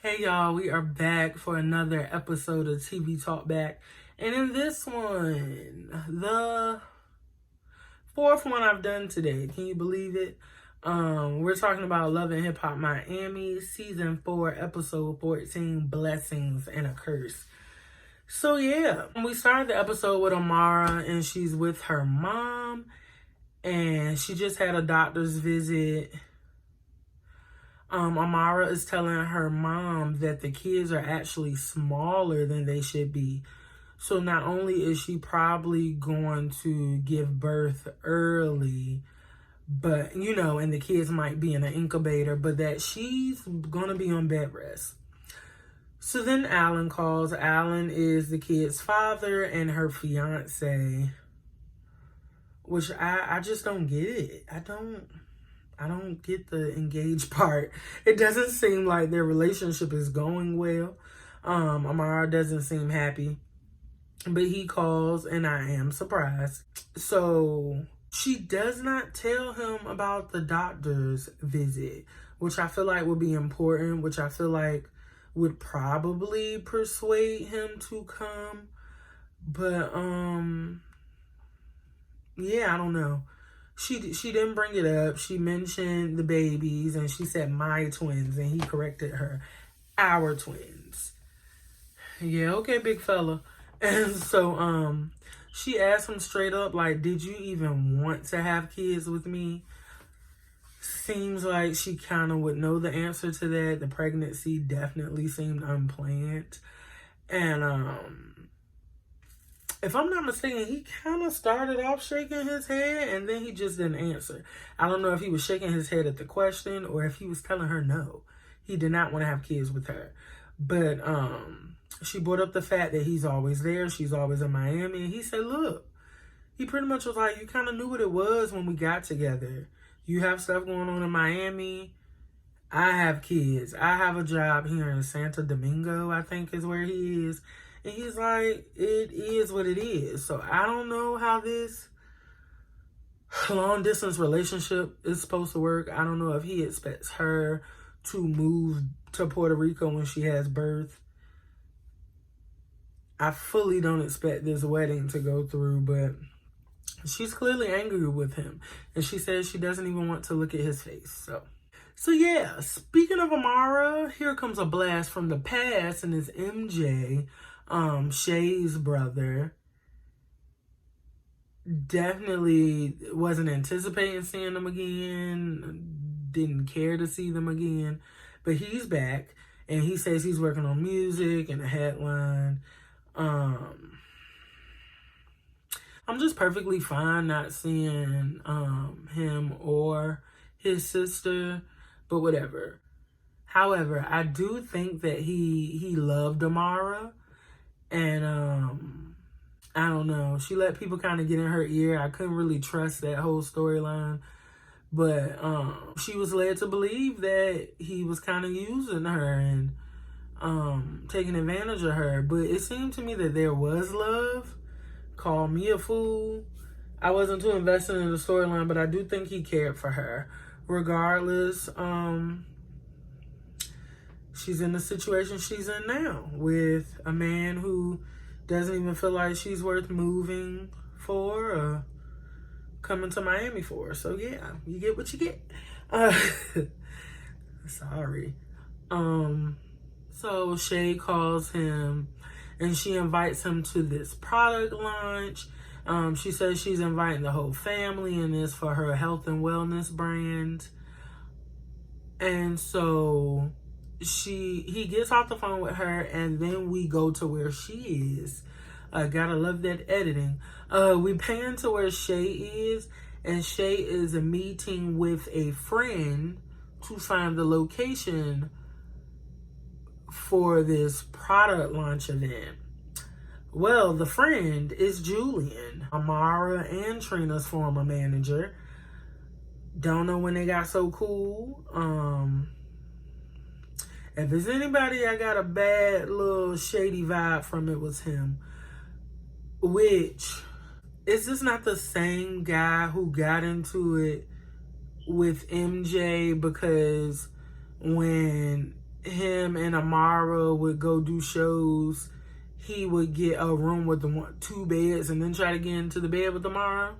Hey y'all, we are back for another episode of TV Talkback. And in this one, the fourth one I've done today, can you believe it? We're talking about Love and Hip Hop Miami, Season 4, Episode 14, Blessings and a Curse. So yeah, we started the episode with Amara and she's with her mom and she just had a doctor's visit. Amara is telling her mom that the kids are actually smaller than they should be. So not only is she probably going to give birth early, but, and the kids might be in an incubator, but that she's going to be on bed rest. So then Alan calls. Alan is the kid's father and her fiance, which I just don't get it. I don't get the engaged part. It doesn't seem like their relationship is going well. Amara doesn't seem happy. But he calls and I am surprised. So she does not tell him about the doctor's visit, which I feel like would be important, which I feel like would probably persuade him to come. But yeah, I don't know. She didn't bring it up. She mentioned the babies and she said my twins and he corrected her. Our twins. Yeah, okay, big fella. And so she asked him straight up, like, did you even want to have kids with me? Seems like she kind of would know the answer to that. The pregnancy definitely seemed unplanned. And if I'm not mistaken, he kind of started off shaking his head and then he just didn't answer. I don't know if he was shaking his head at the question or if he was telling her no. He did not want to have kids with her. But she brought up the fact that he's always there. She's always in Miami. And he said, look, he pretty much was like, you kind of knew what it was when we got together. You have stuff going on in Miami. I have kids. I have a job here in Santo Domingo, I think is where he is. And he's like, it is what it is. So I don't know how this long distance relationship is supposed to work. I don't know if he expects her to move to Puerto Rico when she has birth. I fully don't expect this wedding to go through, but she's clearly angry with him. And she says she doesn't even want to look at his face. So yeah, speaking of Amara, here comes a blast from the past and it's MJ. Shay's brother. Definitely wasn't anticipating seeing them again. Didn't care to see them again. But he's back. And he says he's working on music and a headline. I'm just perfectly fine not seeing him or his sister. But whatever. However, I do think that he loved Amara. And I don't know. She let people kind of get in her ear. I couldn't really trust that whole storyline. But she was led to believe that he was kind of using her and taking advantage of her. But it seemed to me that there was love. Call me a fool. I wasn't too invested in the storyline, but I do think he cared for her. Regardless, she's in the situation she's in now with a man who doesn't even feel like she's worth moving for or coming to Miami for. So yeah, you get what you get. Sorry. So Shay calls him and she invites him to this product launch. She says she's inviting the whole family and it's for her health and wellness brand. And so he gets off the phone with her and then we go to where she is. Gotta love that editing. We pan to where Shay is and Shay is a meeting with a friend to find the location for this product launch event. Well, the friend is Julian, Amara and Trina's former manager. Don't know when they got so cool. If there's anybody I got a bad little shady vibe from, it was him. Which, is this not the same guy who got into it with MJ because when him and Amara would go do shows, he would get a room with the 2 beds and then try to get into the bed with Amara.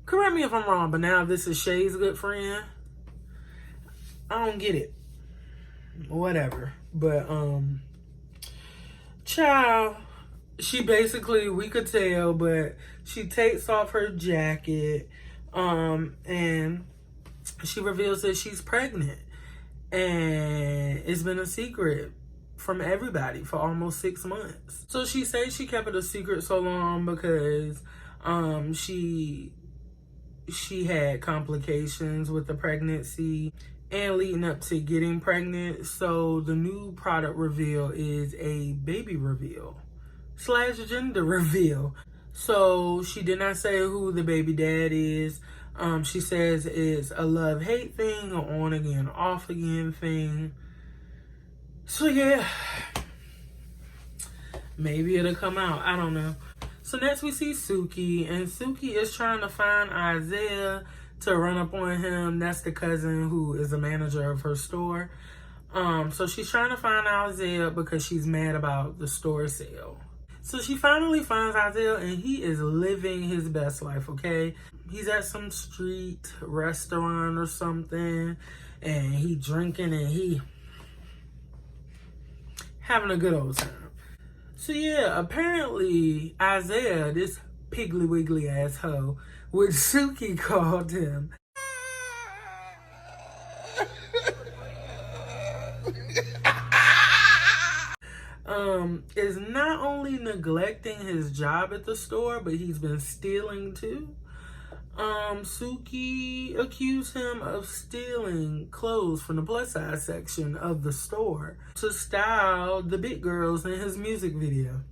Correct me if I'm wrong, but now this is Shay's good friend. I don't get it. Whatever. But, child, she basically, we could tell, but she takes off her jacket, and she reveals that she's pregnant. And it's been a secret from everybody for almost 6 months. So she says she kept it a secret so long because she had complications with the pregnancy and leading up to getting pregnant. So the new product reveal is a baby reveal / gender reveal. So she did not say who the baby dad is. She says it's a love-hate thing, or on again, off again thing. So yeah, maybe it'll come out. I don't know. So next we see Suki, and Suki is trying to find Isaiah to run up on him. That's the cousin who is the manager of her store. So she's trying to find Isaiah because she's mad about the store sale. So she finally finds Isaiah, and he is living his best life, okay? He's at some street restaurant or something, and he drinking, and he having a good old time. So yeah, apparently Isaiah, this piggly wiggly asshole, which Suki called him, is not only neglecting his job at the store, but he's been stealing too. Suki accused him of stealing clothes from the plus size section of the store to style the big girls in his music video.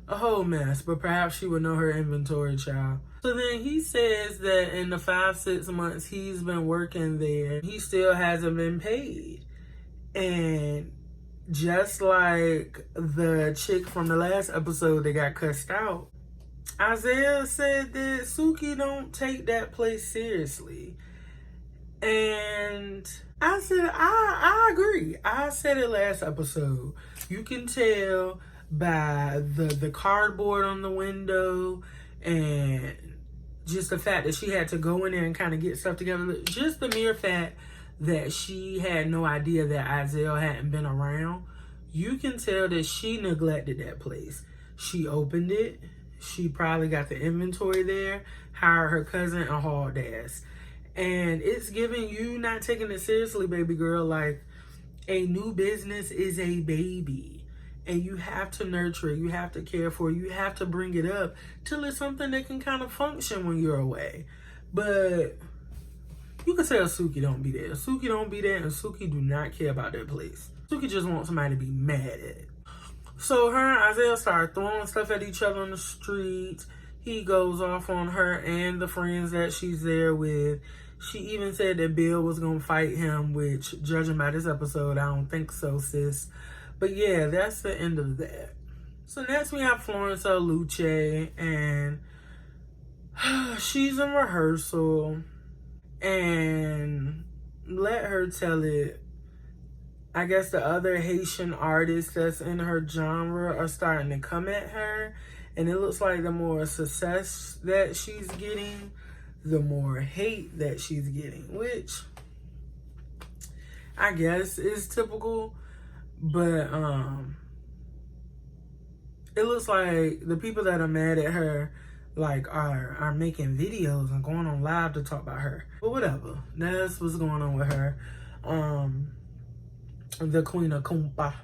A whole mess, but perhaps she would know her inventory, child. So then he says that in the 5-6 months he's been working there, he still hasn't been paid. And just like the chick from the last episode that got cussed out, Isaiah said that Suki don't take that place seriously. And I said, I agree. I said it last episode. You can tell by the cardboard on the window and just the fact that she had to go in there and kind of get stuff together. Just the mere fact that she had no idea that Isaiah hadn't been around. You can tell that she neglected that place. She opened it. She probably got the inventory there, hired her cousin, and hauled ass. And it's giving you not taking it seriously, baby girl. Like, a new business is a baby. And you have to nurture it. You have to care for it. You have to bring it up till it's something that can kind of function when you're away. But you can tell Suki don't be there. Suki don't be there, and Suki do not care about that place. Suki just wants somebody to be mad at. So her and Isaiah start throwing stuff at each other on the street. He goes off on her and the friends that she's there with. She even said that Bill was going to fight him, which, judging by this episode, I don't think so, sis. But yeah, that's the end of that. So next we have Florence Luce, and she's in rehearsal. And let her tell it. I guess the other Haitian artists that's in her genre are starting to come at her. And it looks like the more success that she's getting, the more hate that she's getting. Which, I guess, is typical. But, it looks like the people that are mad at her, like, are making videos and going on live to talk about her. But whatever. That's what's going on with her. The Queen of Kumpa.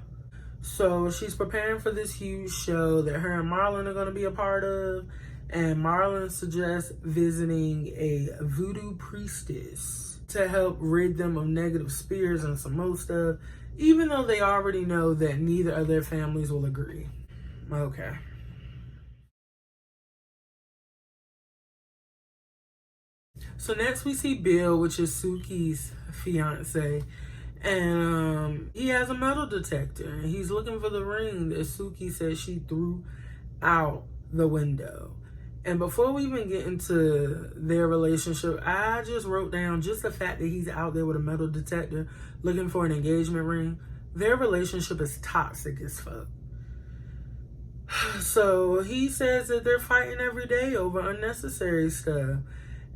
So she's preparing for this huge show that her and Marlon are going to be a part of. And Marlon suggests visiting a voodoo priestess to help rid them of negative spirits and some more stuff, even though they already know that neither of their families will agree. Okay. So next we see Bill, which is Suki's fiance. And he has a metal detector. And he's looking for the ring that Suki says she threw out the window. And before we even get into their relationship, I just wrote down just the fact that he's out there with a metal detector looking for an engagement ring. Their relationship is toxic as fuck. So he says that they're fighting every day over unnecessary stuff.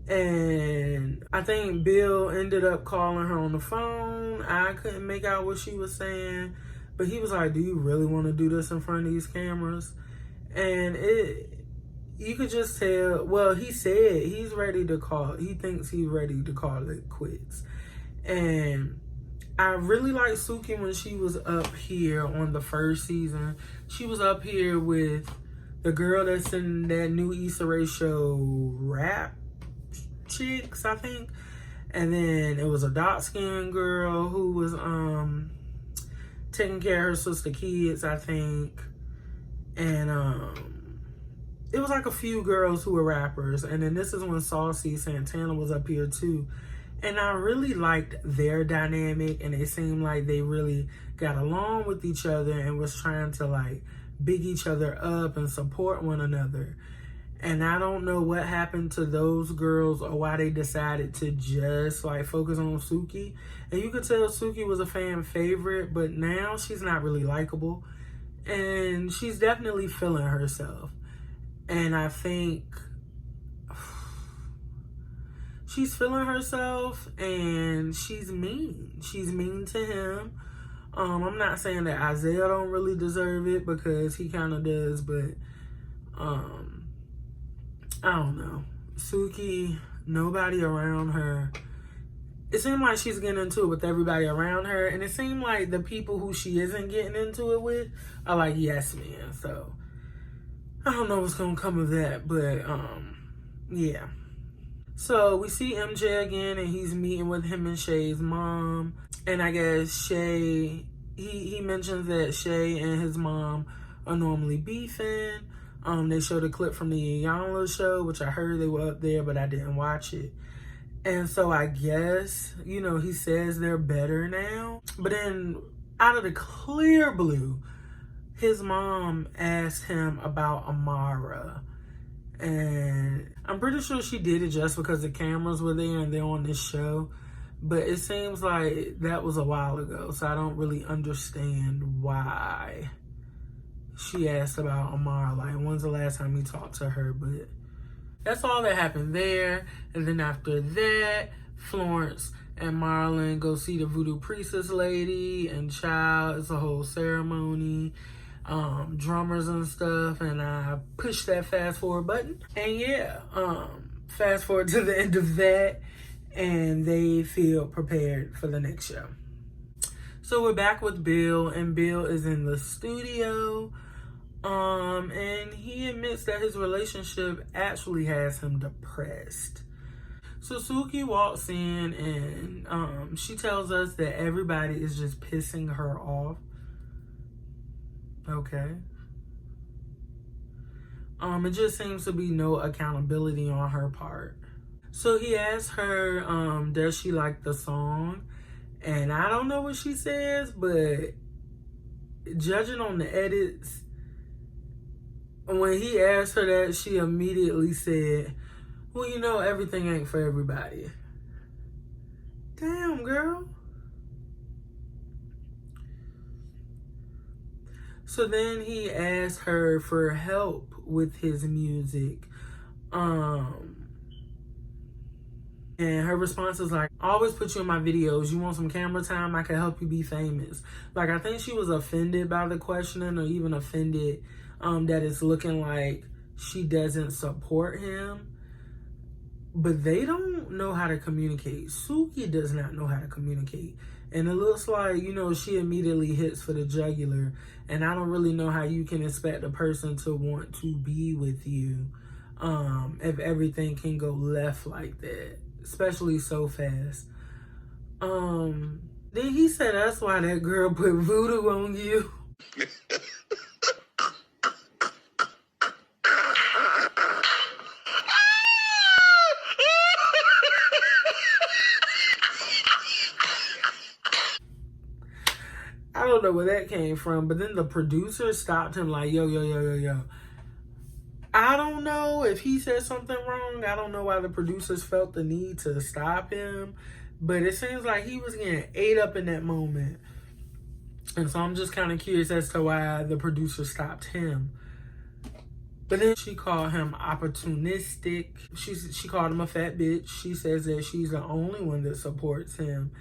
And I think Bill ended up calling her on the phone. I couldn't make out what she was saying. But he was like, do you really want to do this in front of these cameras? And you could just tell, well, he said he's ready to call. He thinks he's ready to call it quits. And I really liked Suki when she was up here on the first season. She was up here with the girl that's in that new Issa Rae show, Rap Chicks, I think. And then it was a dark-skinned girl who was taking care of her sister kids, I think. And it was like a few girls who were rappers. And then this is when Saucy Santana was up here too. And I really liked their dynamic, and it seemed like they really got along with each other and was trying to like big each other up and support one another. And I don't know what happened to those girls or why they decided to just like focus on Suki. And you could tell Suki was a fan favorite, but now she's not really likable. And she's definitely feeling herself. And I think she's feeling herself, and she's mean. She's mean to him. I'm not saying that Isaiah don't really deserve it, because he kind of does, but I don't know. Suki, nobody around her. It seemed like she's getting into it with everybody around her, and it seemed like the people who she isn't getting into it with are like yes men. So I don't know what's gonna come of that, but yeah. So we see MJ again, and he's meeting with him and Shay's mom. And I guess Shay, he mentions that Shay and his mom are normally beefing. They showed a clip from the Iyanla show, which I heard they were up there, but I didn't watch it. And so I guess, you know, he says they're better now. But then out of the clear blue, his mom asked him about Amara. And I'm pretty sure she did it just because the cameras were there and they're on this show. But it seems like that was a while ago, so I don't really understand why she asked about Amara. Like, when's the last time he talked to her? But that's all that happened there. And then after that, Florence and Marlon go see the voodoo priestess lady, and child, it's a whole ceremony. Drummers and stuff, and I push that fast forward button, and yeah, fast forward to the end of that, and they feel prepared for the next show. So we're back with Bill, and Bill is in the studio, and he admits that his relationship actually has him depressed. So Suki walks in, and she tells us that everybody is just pissing her off. Okay. It just seems to be no accountability on her part. So he asks her, does she like the song? And I don't know what she says, but judging on the edits, when he asked her that, she immediately said, well, you know, everything ain't for everybody. Damn, girl. So then he asked her for help with his music. And her response was like, I always put you in my videos. You want some camera time? I can help you be famous. Like, I think she was offended by the questioning, or even offended that it's looking like she doesn't support him. But they don't know how to communicate. Suki does not know how to communicate. And it looks like, you know, she immediately hits for the jugular. And I don't really know how you can expect a person to want to be with you if everything can go left like that, especially so fast. Then he said that's why that girl put voodoo on you. I don't know where that came from, but then the producer stopped him like, yo. I don't know if he said something wrong. I don't know why the producers felt the need to stop him. But it seems like he was getting ate up in that moment. And so I'm just kind of curious as to why the producer stopped him. But then she called him opportunistic. She called him a fat bitch. She says that she's the only one that supports him.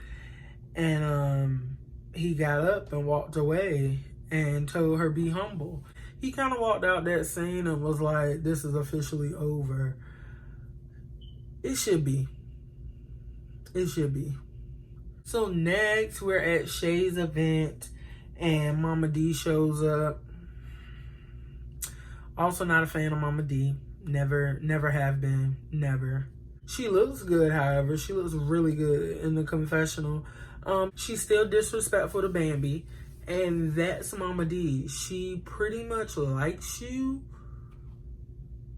And he got up and walked away and told her be humble. He kind of walked out that scene and was like, this is officially over. It should be. It should be. So next, we're at Shay's event and Mama D shows up. Also not a fan of Mama D. Never have been. Never. She looks good, however. She looks really good in the confessional. She's still disrespectful to Bambi. And that's Mama D. She pretty much likes you.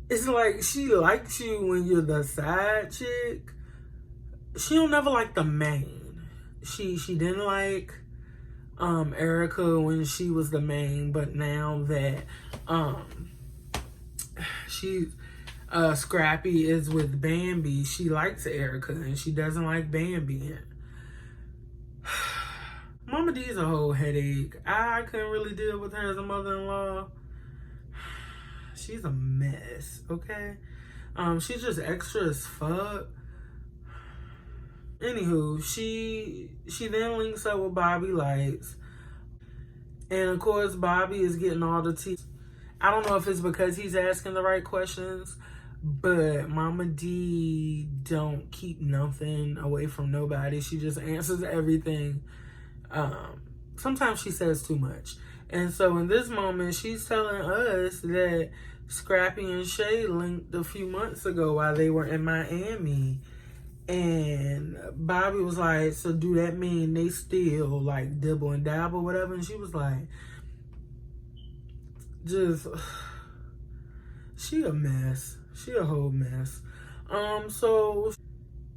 It's like she likes you when you're the side chick. She don't never like the main. She didn't like Erica when she was the main, but now that Scrappy is with Bambi, she likes Erica and she doesn't like Bambi. Mama D is a whole headache. I couldn't really deal with her as a mother-in-law. She's a mess, okay? She's just extra as fuck. Anywho, she then links up with Bobby Lights. And of course, Bobby is getting all the tea. I don't know if it's because he's asking the right questions, but Mama D don't keep nothing away from nobody. She just answers everything. Sometimes she says too much. And so in this moment, she's telling us that Scrappy and Shay linked a few months ago while they were in Miami. And Bobby was like, so do that mean they still like dibble and dabble, whatever? And she was like, she a mess. She a whole mess. So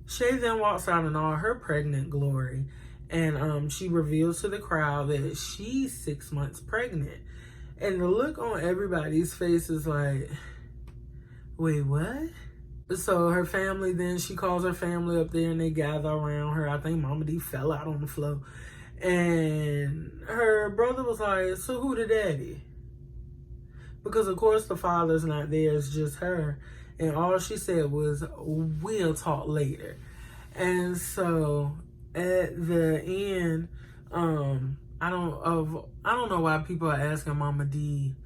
Shay then walks out in all her pregnant glory. And she reveals to the crowd that she's 6 months pregnant. And the look on everybody's face is like, wait, what? So her family, then she calls her family up there and they gather around her. I think Mama D fell out on the floor. And her brother was like, so who the daddy? Because of course the father's not there, it's just her. And all she said was, we'll talk later. And so at the end, I don't know why people are asking Mama D,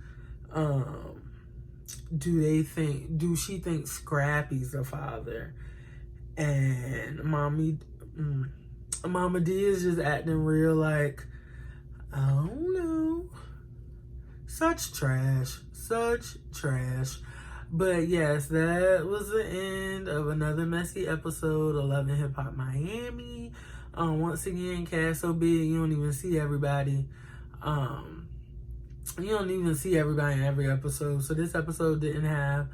do she think Scrappy's the father? And Mama D is just acting real like, I don't know. Such trash. But yes, that was the end of another messy episode of Love and Hip Hop Miami. Once again, cast so big you don't even see everybody. You don't even see everybody in every episode. So this episode didn't have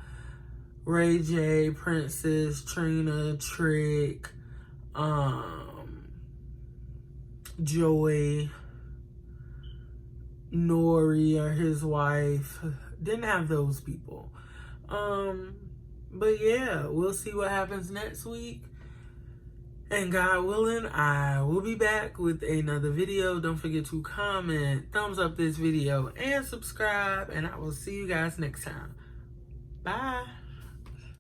Ray J, Princess, Trina, Trick, Joy, Nori or his wife. Didn't have those people. But yeah, we'll see what happens next week. And God willing, I will be back with another video. Don't forget to comment, thumbs up this video, and subscribe. And I will see you guys next time. Bye.